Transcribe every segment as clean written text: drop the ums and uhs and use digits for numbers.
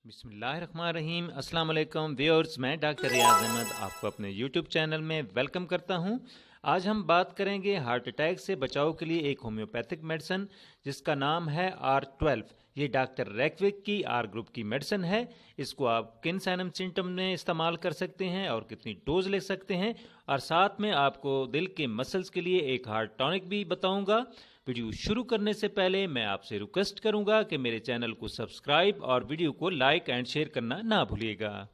بسم اللہ الرحمن الرحیم۔ السلام علیکم ویورز، میں ڈاکٹر ریاض احمد آپ کو اپنے یوٹیوب چینل میں ویلکم کرتا ہوں۔ آج ہم بات کریں گے ہارٹ اٹیک سے بچاؤ کے لیے ایک ہومیوپیتھک میڈیسن جس کا نام ہے R12۔ یہ ڈاکٹر ریکوک کی آر گروپ کی میڈیسن ہے۔ اس کو آپ کن سائنم سمٹم میں استعمال کر سکتے ہیں اور کتنی ڈوز لے سکتے ہیں، اور ساتھ میں آپ کو دل کے مسلز کے لیے ایک ہارٹ ٹانک بھی بتاؤں گا۔ ویڈیو شروع کرنے سے پہلے میں آپ سے ریکویسٹ کروں گا کہ میرے چینل کو سبسکرائب اور ویڈیو کو لائک اینڈ شیئر کرنا نہ بھولیے گا۔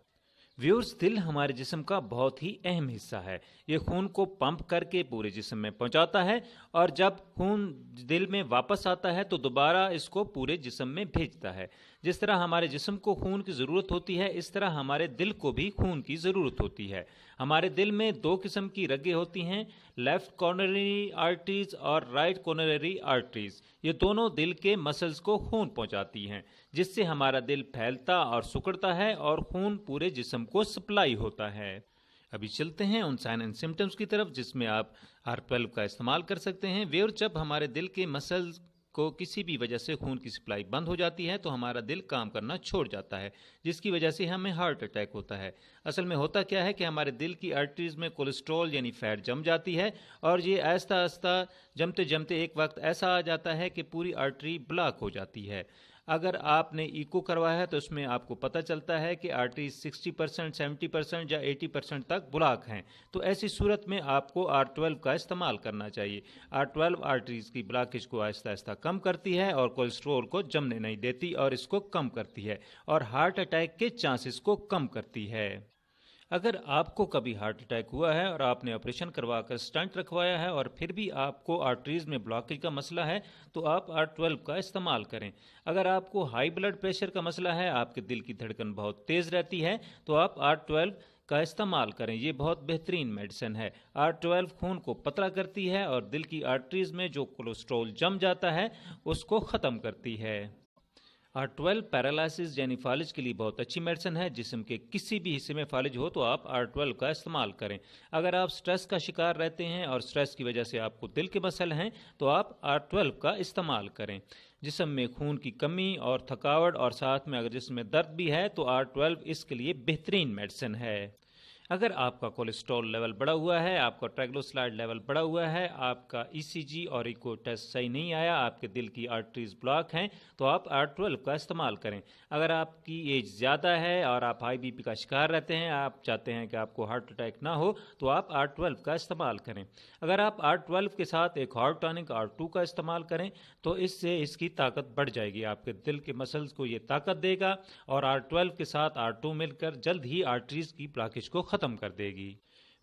ویورز، دل ہمارے جسم کا بہت ہی اہم حصہ ہے۔ یہ خون کو پمپ کر کے پورے جسم میں پہنچاتا ہے، اور جب خون دل میں واپس آتا ہے تو دوبارہ اس کو پورے جسم میں بھیجتا ہے۔ جس طرح ہمارے جسم کو خون کی ضرورت ہوتی ہے، اس طرح ہمارے دل کو بھی خون کی ضرورت ہوتی ہے۔ ہمارے دل میں دو قسم کی رگیں ہوتی ہیں، لیفٹ کورونری آرٹریز اور رائٹ کورونری آرٹریز۔ یہ دونوں دل کے مسلز کو خون پہنچاتی ہیں، جس سے ہمارا دل پھیلتا اور سکڑتا ہے اور خون پورے جسم کو سپلائی ہوتا ہے۔ ابھی چلتے ہیں ان سائن اینڈ سمٹمز کی طرف جس میں آپ R12 کا استعمال کر سکتے ہیں۔ جب ہمارے دل کے مسلز کو کسی بھی وجہ سے خون کی سپلائی بند ہو جاتی ہے تو ہمارا دل کام کرنا چھوڑ جاتا ہے، جس کی وجہ سے ہمیں ہارٹ اٹیک ہوتا ہے۔ اصل میں ہوتا کیا ہے کہ ہمارے دل کی آرٹریز میں کولیسٹرول یعنی فیٹ جم جاتی ہے، اور یہ آہستہ آہستہ جمتے جمتے ایک وقت ایسا آ جاتا ہے کہ پوری آرٹری بلاک ہو جاتی ہے۔ اگر آپ نے ایکو کروایا ہے تو اس میں آپ کو پتہ چلتا ہے کہ آرٹریز 60%، 70% یا 80% تک بلاک ہیں، تو ایسی صورت میں آپ کو R12 کا استعمال کرنا چاہیے۔ R12 آرٹریز کی بلاکیج کو آہستہ آہستہ کم کرتی ہے اور کولیسٹرول کو جمنے نہیں دیتی اور اس کو کم کرتی ہے، اور ہارٹ اٹیک کے چانسز کو کم کرتی ہے۔ اگر آپ کو کبھی ہارٹ اٹیک ہوا ہے اور آپ نے آپریشن کروا کر سٹنٹ رکھوایا ہے اور پھر بھی آپ کو آرٹریز میں بلاکیج کا مسئلہ ہے تو آپ R12 کا استعمال کریں۔ اگر آپ کو ہائی بلڈ پریشر کا مسئلہ ہے، آپ کے دل کی دھڑکن بہت تیز رہتی ہے، تو آپ R12 کا استعمال کریں۔ یہ بہت بہترین میڈیسن ہے۔ R12 خون کو پتلا کرتی ہے اور دل کی آرٹریز میں جو کولیسٹرول جم جاتا ہے اس کو ختم کرتی ہے۔ R12 پیرالائسس یعنی فالج کے لیے بہت اچھی میڈیسن ہے۔ جسم کے کسی بھی حصے میں فالج ہو تو آپ R12 کا استعمال کریں۔ اگر آپ سٹریس کا شکار رہتے ہیں اور سٹریس کی وجہ سے آپ کو دل کے مسائل ہیں تو آپ R12 کا استعمال کریں۔ جسم میں خون کی کمی اور تھکاوٹ اور ساتھ میں اگر جسم میں درد بھی ہے تو R12 اس کے لیے بہترین میڈیسن ہے۔ اگر آپ کا کولیسٹرول لیول بڑھا ہوا ہے، آپ کا ٹرائگلیسرائڈ لیول بڑھا ہوا ہے، آپ کا ECG اور ایکو ٹیسٹ صحیح نہیں آیا، آپ کے دل کی آرٹریز بلاک ہیں، تو آپ R12 کا استعمال کریں۔ اگر آپ کی ایج زیادہ ہے اور آپ ہائی BP کا شکار رہتے ہیں، آپ چاہتے ہیں کہ آپ کو ہارٹ اٹیک نہ ہو، تو آپ R12 کا استعمال کریں۔ اگر آپ R12 کے ساتھ ایک ہارٹ ٹانک R2 کا استعمال کریں تو اس سے اس کی طاقت بڑھ جائے گی، آپ کے دل کے مسلز کو یہ طاقت دے گا، اور R12 کے ساتھ R2 مل کر جلد ہی آرٹریز کی بلاکیج کو ختم کر دے گی۔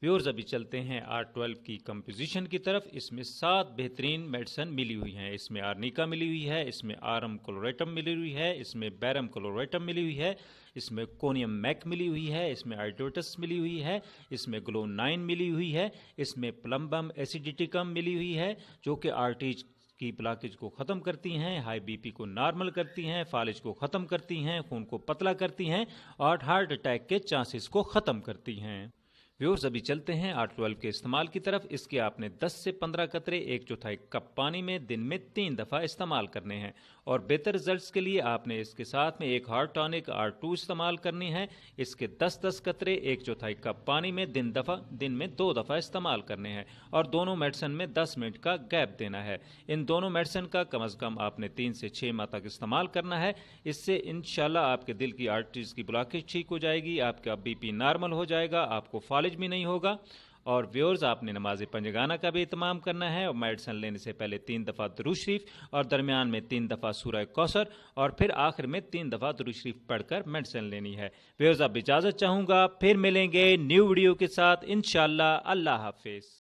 ویورز، ابھی چلتے ہیں R12 کی کمپوزیشن کی طرف۔ اس میں 7 بہترین میڈیسن ملی ہوئی ہیں۔ اس میں آرنیکا ملی ہوئی ہے، اس میں آرم کلوریٹم ملی ہوئی ہے، اس میں بیرم کلوریٹم ملی ہوئی ہے، اس میں کونیم میک ملی ہوئی ہے، اس میں آئیڈوٹس ملی ہوئی ہے، اس میں گلو9 ملی ہوئی ہے، اس میں پلمبم ایسیڈیٹیکم ملی ہوئی ہے جو کہ آرٹریز کی بلاکیج کو ختم کرتی ہیں، ہائی BP کو نارمل کرتی ہیں، فالج کو ختم کرتی ہیں، خون کو پتلا کرتی ہیں اور ہارٹ اٹیک کے چانسز کو ختم کرتی ہیں۔ ویورز، ابھی چلتے ہیں R12 کے استعمال کی طرف۔ اس کے آپ نے 10 سے 15 قطرے 1/4 کپ پانی میں دن میں 3 دفعہ استعمال کرنے ہیں، اور بہتر رزلٹس کے لیے آپ نے اس کے ساتھ میں ایک ہارٹ ٹانک R2 استعمال کرنی ہے۔ اس کے 10 قطرے 1/4 کپ پانی میں دن میں 2 دفعہ استعمال کرنے ہیں، اور دونوں میڈیسن میں 10 منٹ کا گیپ دینا ہے۔ ان دونوں میڈیسن کا کم از کم آپ نے 3 سے 6 ماہ تک استعمال کرنا ہے۔ اس سے انشاءاللہ آپ کے دل کی آرٹریز کی بلاکیج ٹھیک ہو جائے گی، آپ کا BP نارمل ہو جائے گا، آپ کو فالج بھی نہیں ہوگا۔ اور ویورز، آپ نے نماز پنجگانہ کا بھی اہتمام کرنا ہے، اور میڈیسن لینے سے پہلے 3 دفعہ درود شریف، اور درمیان میں 3 دفعہ سورہ کوثر، اور پھر آخر میں 3 دفعہ درود شریف پڑھ کر میڈیسن لینی ہے۔ ویورز، اب اجازت چاہوں گا، پھر ملیں گے نیو ویڈیو کے ساتھ انشاءاللہ۔ اللہ حافظ۔